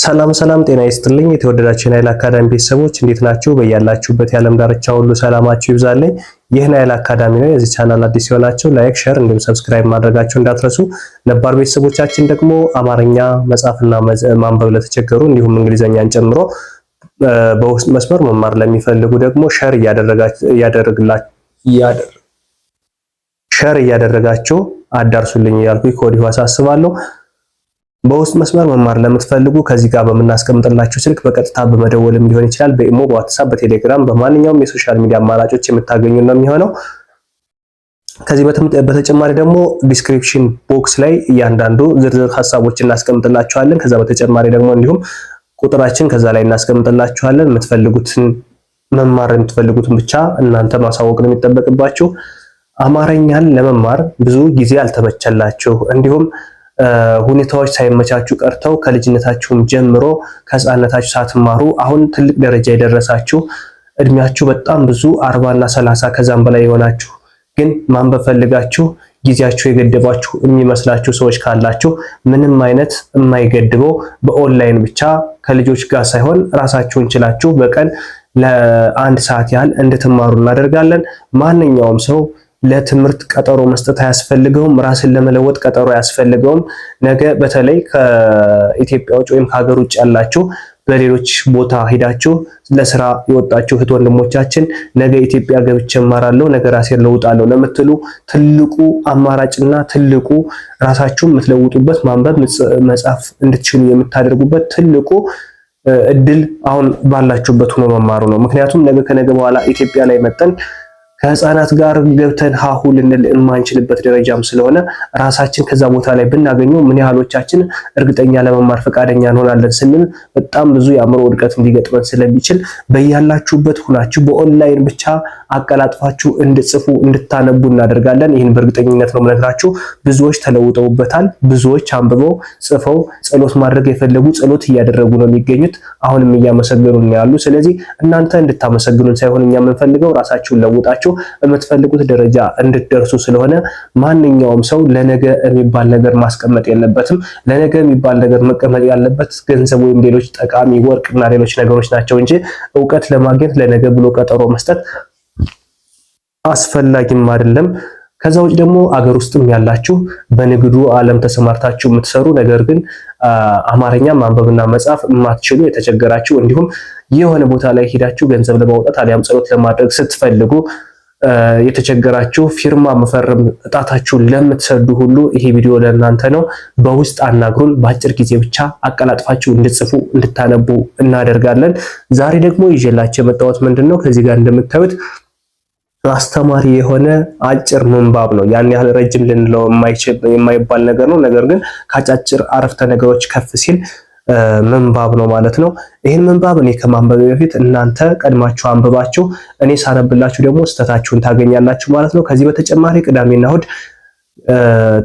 ሰላም ሰላም ጤና ይስጥልኝ የተወደዳችሁ የናይል አካዳሚ ቤተሰቦች እንዴት ናችሁ? በያላችሁበት የዓለም ዳርቻ ሁሉ ሰላማችሁ ይብዛልኝ። ይህ ናይል አካዳሚ ነው። የዚህ ቻናል አዲስ የሆናችሁ ላይክ፣ ሼር እንዲሁም ሰብስክራይብ ማድረጋችሁ እንዳትረሱ። ነባር ቤተሰቦቻችን ደግሞ አማርኛ መጻፍና ማንበብ ለተቸገሩ እንዲሁም እንግሊዘኛን ጨምሮ በውስጥ መስመር መማር ለሚፈልጉ ደግሞ ሼር እያደረጋችሁ አዳርሱልኝ እያልኩኝ ከወዲሁ አሳስባለሁ። በውስጥ መስመር መማር ለምትፈልጉ ከዚህ ጋር በምናስቀምጥላችሁ ስልክ በቀጥታ በመደወልም ሊሆን ይችላል። በኢሞ፣ በዋትስአፕ፣ በቴሌግራም በማንኛውም የሶሻል ሚዲያ አማራጮች የምታገኙ ነው የሚሆነው። ከዚህ በተጨማሪ ደግሞ ዲስክሪፕሽን ቦክስ ላይ እያንዳንዱ ዝርዝር ሐሳቦችን እናስቀምጥላችኋለን። ከዛ በተጨማሪ ደግሞ እንዲሁም ቁጥራችን ከዛ ላይ እናስቀምጥላችኋለን። የምትፈልጉትን መማር የምትፈልጉትን ብቻ እናንተ ማሳወቅ ነው የሚጠበቅባችሁ። አማርኛን ለመማር ብዙ ጊዜ አልተመቸላችሁ እንዲሁም ሁኔታዎች ሳይመቻቹ ቀርተው ከልጅነታችሁም ጀምሮ ከህፃንነታችሁ ሳትማሩ አሁን ትልቅ ደረጃ የደረሳችሁ እድሜያችሁ በጣም ብዙ 40 እና 30 ከዛም በላይ የሆናችሁ ግን ማንበብ ፈልጋችሁ ጊዜያችሁ የገደባችሁ የሚመስላችሁ ሰዎች ካላችሁ ምንም አይነት የማይገድበው በኦንላይን ብቻ ከልጆች ጋር ሳይሆን ራሳችሁን ችላችሁ በቀን ለ1 ሰዓት ያህል እንድትማሩ እናደርጋለን። ማንኛውም ሰው ለትምህርት ቀጠሮ መስጠት አያስፈልገውም። ራስን ለመለወጥ ቀጠሮ አያስፈልገውም። ነገ በተለይ ከኢትዮጵያ ውጭ ወይም ከሀገር ውጭ ያላችሁ በሌሎች ቦታ ሄዳችሁ ለስራ የወጣችሁ እህት ወንድሞቻችን ነገ ኢትዮጵያ ገብቼ እማራለሁ፣ ነገ ራሴን ለውጣለሁ ለምትሉ ትልቁ አማራጭና ትልቁ ራሳችሁ የምትለውጡበት ማንበብ መጻፍ እንድትችሉ የምታደርጉበት ትልቁ እድል አሁን ባላችሁበት ሆኖ መማሩ ነው። ምክንያቱም ነገ ከነገ በኋላ ኢትዮጵያ ላይ መጠን ከህፃናት ጋር ገብተን ሀሁ ልንል የማንችልበት ደረጃም ስለሆነ ራሳችን ከዛ ቦታ ላይ ብናገኘው ምን ያህሎቻችን እርግጠኛ ለመማር ፈቃደኛ እንሆናለን ስንል በጣም ብዙ የአእምሮ ውድቀት እንዲገጥመን ስለሚችል በያላችሁበት ሁናችሁ በኦንላይን ብቻ አቀላጥፋችሁ እንድጽፉ እንድታነቡ እናደርጋለን። ይህን በእርግጠኝነት ነው የምነግራችሁ። ብዙዎች ተለውጠውበታል። ብዙዎች አንብበው ጽፈው ጸሎት ማድረግ የፈለጉ ጸሎት እያደረጉ ነው የሚገኙት። አሁንም እያመሰገኑ ነው ያሉ። ስለዚህ እናንተ እንድታመሰግኑን ሳይሆን እኛ የምንፈልገው ራሳችሁን ለውጣችሁ የምትፈልጉት ደረጃ እንድትደርሱ ስለሆነ ማንኛውም ሰው ለነገ የሚባል ነገር ማስቀመጥ የለበትም። ለነገ የሚባል ነገር መቀመጥ ያለበት ገንዘብ ወይም ሌሎች ጠቃሚ ወርቅና ሌሎች ነገሮች ናቸው እንጂ ዕውቀት ለማግኘት ለነገ ብሎ ቀጠሮ መስጠት አስፈላጊም አይደለም። ከዛ ውጭ ደግሞ አገር ውስጥም ያላችሁ በንግዱ ዓለም ተሰማርታችሁ የምትሰሩ ነገር ግን አማርኛ ማንበብና መጻፍ የማትችሉ የተቸገራችሁ እንዲሁም የሆነ ቦታ ላይ ሄዳችሁ ገንዘብ ለማውጣት አሊያም ጸሎት ለማድረግ ስትፈልጉ የተቸገራችሁ ፊርማ መፈረም እጣታችሁን ለምትሰዱ ሁሉ ይሄ ቪዲዮ ለእናንተ ነው። በውስጥ አናግሩን። በአጭር ጊዜ ብቻ አቀላጥፋችሁ እንድትጽፉ እንድታነቡ እናደርጋለን። ዛሬ ደግሞ ይዤላችሁ የመጣሁት ምንድነው ከዚህ ጋር እንደምታዩት አስተማሪ የሆነ አጭር ምንባብ ነው። ያን ያህል ረጅም ልንለው የማይባል ነገር ነው። ነገር ግን ከአጫጭር አረፍተ ነገሮች ከፍ ሲል ምንባብ ነው ማለት ነው። ይህን ምንባብ እኔ ከማንበብ በፊት እናንተ ቀድማችሁ አንብባችሁ እኔ ሳነብላችሁ ደግሞ ስህተታችሁን ታገኛላችሁ ማለት ነው። ከዚህ በተጨማሪ ቅዳሜና እሁድ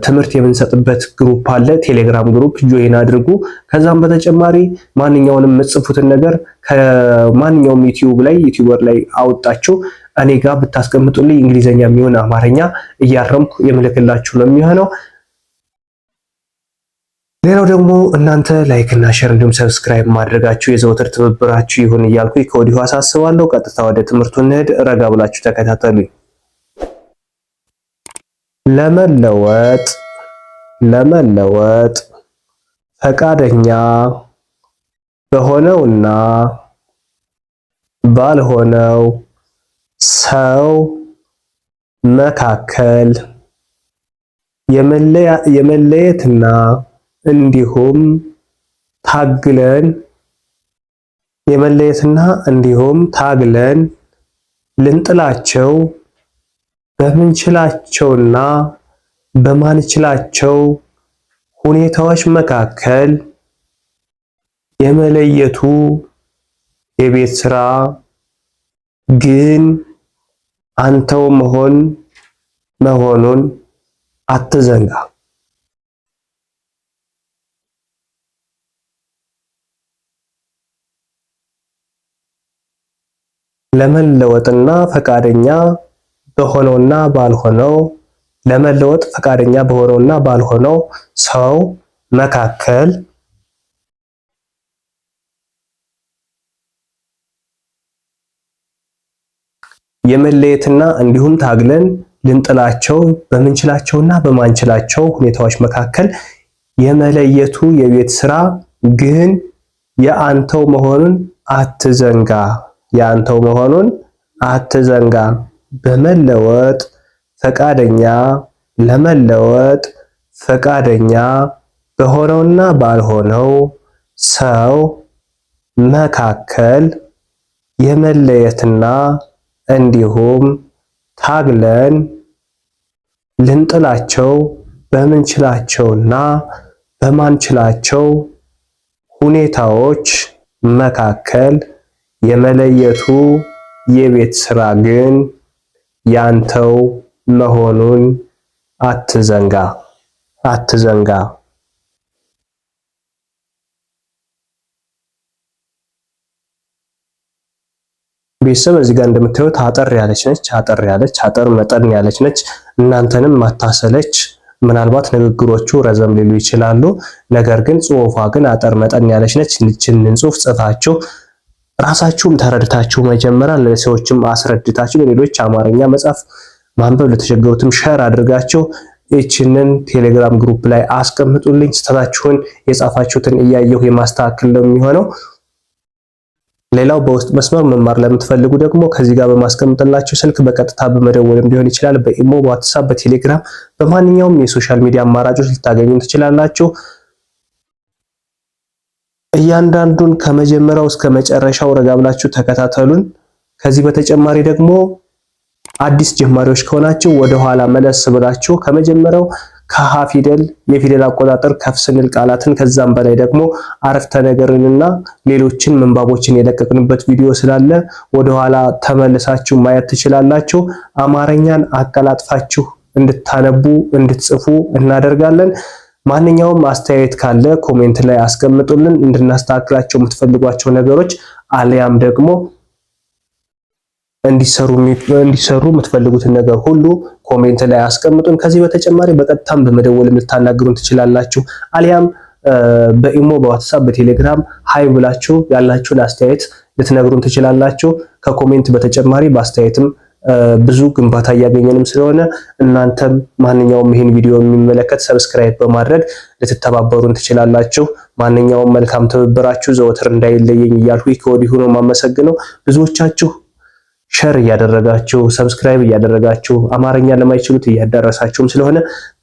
ትምህርት የምንሰጥበት ግሩፕ አለ፣ ቴሌግራም ግሩፕ ጆይን አድርጉ። ከዛም በተጨማሪ ማንኛውንም የምትጽፉትን ነገር ከማንኛውም ዩቲዩበር ላይ አውጣችሁ እኔ ጋር ብታስቀምጡልኝ እንግሊዘኛ የሚሆን አማርኛ እያረምኩ የምልክላችሁ ነው የሚሆነው። ሌላው ደግሞ እናንተ ላይክ እና ሼር እንዲሁም ሰብስክራይብ ማድረጋችሁ የዘወትር ትብብራችሁ ይሁን እያልኩ ከወዲሁ አሳስባለሁ። ቀጥታ ወደ ትምህርቱ እንሄድ። ረጋ ብላችሁ ተከታተሉኝ። ለመለወጥ ፈቃደኛ በሆነውና ባልሆነው ሰው መካከል የመለየትና እንዲሁም ታግለን ልንጥላቸው በምንችላቸውና በማንችላቸው ሁኔታዎች መካከል የመለየቱ የቤት ስራ ግን አንተው መሆኑን አትዘንጋ። ለመለወጥና ፈቃደኛ በሆነውና ባልሆነው ሰው መካከል የመለየትና እንዲሁም ታግለን ልንጥላቸው በምንችላቸውና በማንችላቸው ሁኔታዎች መካከል የመለየቱ የቤት ስራ ግን የአንተው መሆኑን አትዘንጋ። የአንተው መሆኑን አትዘንጋ። በመለወጥ ፈቃደኛ ለመለወጥ ፈቃደኛ በሆነውና ባልሆነው ሰው መካከል የመለየትና እንዲሁም ታግለን ልንጥላቸው በምንችላቸውና በማንችላቸው ሁኔታዎች መካከል የመለየቱ የቤት ስራ ግን ያንተው መሆኑን አትዘንጋ አትዘንጋ። ቤተሰብ እዚህ ጋር እንደምታዩት አጠር ያለች ነች። አጠር መጠን ያለች ነች። እናንተንም ማታሰለች። ምናልባት ንግግሮቹ ረዘም ሊሉ ይችላሉ። ነገር ግን ጽሁፏ ግን አጠር መጠን ያለች ነች። ይህችን ጽሁፍ ጽፋችሁ ራሳችሁም ተረድታችሁ መጀመሪያ ለሰዎችም አስረድታችሁ ለሌሎች አማርኛ መጻፍ ማንበብ ለተቸገሩትም ሸር አድርጋችሁ ይህችንን ቴሌግራም ግሩፕ ላይ አስቀምጡልኝ። ስህተታችሁን የጻፋችሁትን እያየሁ የማስተካከል ነው የሚሆነው። ሌላው በውስጥ መስመር መማር ለምትፈልጉ ደግሞ ከዚህ ጋር በማስቀምጥላችሁ ስልክ በቀጥታ በመደወልም ሊሆን ይችላል። በኢሞ፣ በዋትስአፕ፣ በቴሌግራም በማንኛውም የሶሻል ሚዲያ አማራጮች ልታገኙ ትችላላችሁ። እያንዳንዱን ከመጀመሪያው እስከ መጨረሻው ረጋ ብላችሁ ተከታተሉን። ከዚህ በተጨማሪ ደግሞ አዲስ ጀማሪዎች ከሆናችሁ ወደ ኋላ መለስ ብላችሁ ከመጀመሪያው ከሀ ፊደል የፊደል አቆጣጠር ከፍ ስንል ቃላትን ከዛም በላይ ደግሞ አረፍተ ነገርንና ሌሎችን ምንባቦችን የለቀቅንበት ቪዲዮ ስላለ ወደ ኋላ ተመልሳችሁ ማየት ትችላላችሁ። አማርኛን አቀላጥፋችሁ እንድታነቡ እንድትጽፉ እናደርጋለን። ማንኛውም አስተያየት ካለ ኮሜንት ላይ አስቀምጡልን። እንድናስተካክላቸው የምትፈልጓቸው ነገሮች አልያም ደግሞ እንዲሰሩ የምትፈልጉትን ነገር ሁሉ ኮሜንት ላይ አስቀምጡን። ከዚህ በተጨማሪ በቀጥታም በመደወል ልታናግሩን ትችላላችሁ። አልያም በኢሞ፣ በዋትስአፕ፣ በቴሌግራም ሃይ ብላችሁ ያላችሁን አስተያየት ልትነግሩን ትችላላችሁ። ከኮሜንት በተጨማሪ በአስተያየትም ብዙ ግንባታ እያገኘንም ስለሆነ እናንተም ማንኛውም ይህን ቪዲዮ የሚመለከት ሰብስክራይብ በማድረግ ልትተባበሩን ትችላላችሁ። ማንኛውም መልካም ትብብራችሁ ዘወትር እንዳይለየኝ እያልኩ ከወዲሁ ነው የማመሰግነው። ብዙዎቻችሁ ሸር እያደረጋችሁ ሰብስክራይብ እያደረጋችሁ አማርኛ ለማይችሉት እያዳረሳችሁም ስለሆነ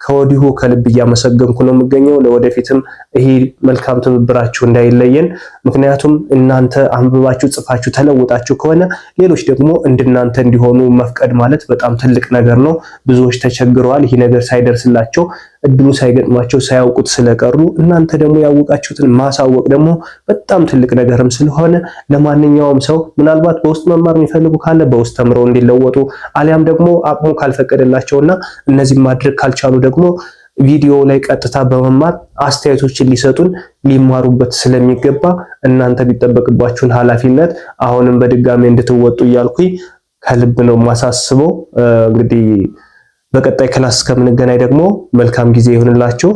ከወዲሁ ከልብ እያመሰገንኩ ነው የምገኘው። ለወደፊትም ይሄ መልካም ትብብራችሁ እንዳይለየን። ምክንያቱም እናንተ አንብባችሁ ጽፋችሁ ተለውጣችሁ ከሆነ ሌሎች ደግሞ እንደናንተ እንዲሆኑ መፍቀድ ማለት በጣም ትልቅ ነገር ነው። ብዙዎች ተቸግረዋል። ይሄ ነገር ሳይደርስላቸው እድሉ ሳይገጥማቸው ሳያውቁት ስለቀሩ እናንተ ደግሞ ያወቃችሁትን ማሳወቅ ደግሞ በጣም ትልቅ ነገርም ስለሆነ ለማንኛውም ሰው ምናልባት በውስጥ መማር የሚፈልጉ ካለ በውስጥ ተምረው እንዲለወጡ አሊያም ደግሞ አቅሙ ካልፈቀደላቸውና እነዚህ ማድረግ ካልቻሉ ደግሞ ቪዲዮ ላይ ቀጥታ በመማር አስተያየቶችን ሊሰጡን ሊማሩበት ስለሚገባ እናንተ ቢጠበቅባችሁን ኃላፊነት አሁንም በድጋሚ እንድትወጡ እያልኩኝ ከልብ ነው ማሳስበው። እንግዲህ በቀጣይ ክላስ እስከምንገናኝ ደግሞ መልካም ጊዜ ይሁንላችሁ።